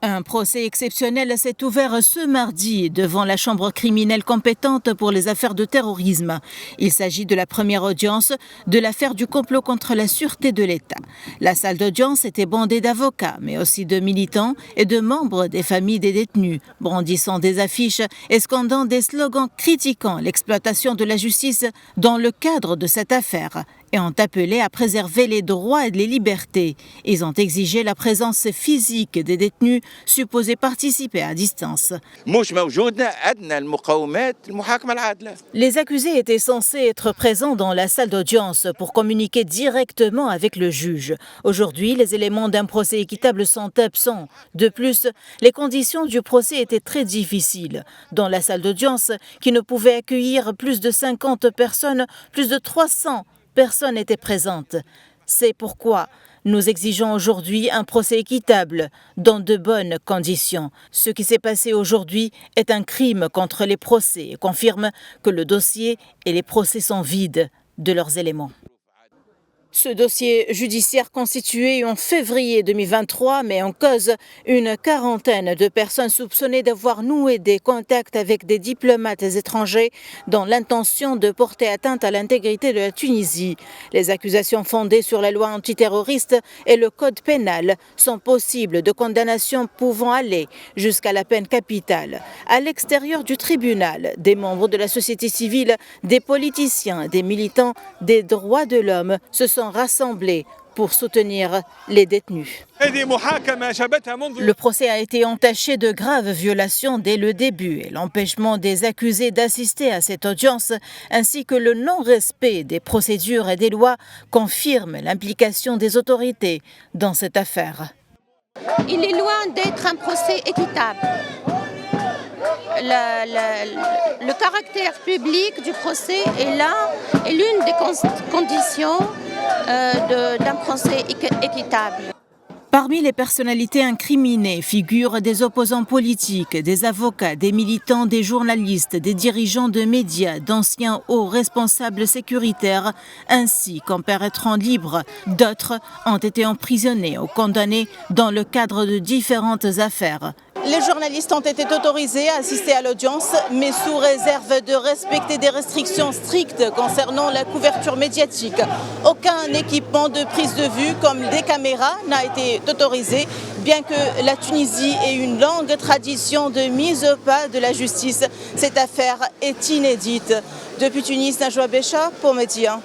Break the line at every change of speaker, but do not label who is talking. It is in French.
Un procès exceptionnel s'est ouvert ce mardi devant la chambre criminelle compétente pour les affaires de terrorisme. Il s'agit de la première audience de l'affaire du complot contre la sûreté de l'État. La salle d'audience était bondée d'avocats, mais aussi de militants et de membres des familles des détenus, brandissant des affiches et scandant des slogans critiquant l'exploitation de la justice dans le cadre de cette affaire et ont appelé à préserver les droits et les libertés. Ils ont exigé la présence physique des détenus supposés participer à distance. Les accusés étaient censés être présents dans la salle d'audience pour communiquer directement avec le juge. Aujourd'hui, les éléments d'un procès équitable sont absents. De plus, les conditions du procès étaient très difficiles. Dans la salle d'audience, qui ne pouvait accueillir plus de 50 personnes, plus de 300 personnes étaient présentes. C'est pourquoi nous exigeons aujourd'hui un procès équitable, dans de bonnes conditions. Ce qui s'est passé aujourd'hui est un crime contre les procès et confirme que le dossier et les procès sont vides de leurs éléments. Ce dossier judiciaire constitué en février 2023 met en cause une quarantaine de personnes soupçonnées d'avoir noué des contacts avec des diplomates étrangers dans l'intention de porter atteinte à l'intégrité de la Tunisie. Les accusations fondées sur la loi antiterroriste et le code pénal sont possibles de condamnation pouvant aller jusqu'à la peine capitale. À l'extérieur du tribunal, des membres de la société civile, des politiciens, des militants des droits de l'homme se sont rassemblés pour soutenir les détenus. Le procès a été entaché de graves violations dès le début et l'empêchement des accusés d'assister à cette audience ainsi que le non-respect des procédures et des lois confirment l'implication des autorités dans cette affaire.
Il est loin d'être un procès équitable. Le caractère public du procès est l'une des conditions d'un procès équitable.
Parmi les personnalités incriminées figurent des opposants politiques, des avocats, des militants, des journalistes, des dirigeants de médias, d'anciens hauts responsables sécuritaires, ainsi qu'en paraîtront libres. D'autres ont été emprisonnés ou condamnés dans le cadre de différentes affaires.
Les journalistes ont été autorisés à assister à l'audience, mais sous réserve de respecter des restrictions strictes concernant la couverture médiatique. Aucun équipement de prise de vue, comme des caméras, n'a été autorisé, bien que la Tunisie ait une longue tradition de mise au pas de la justice. Cette affaire est inédite. Depuis Tunis, Najwa Becha pour Média.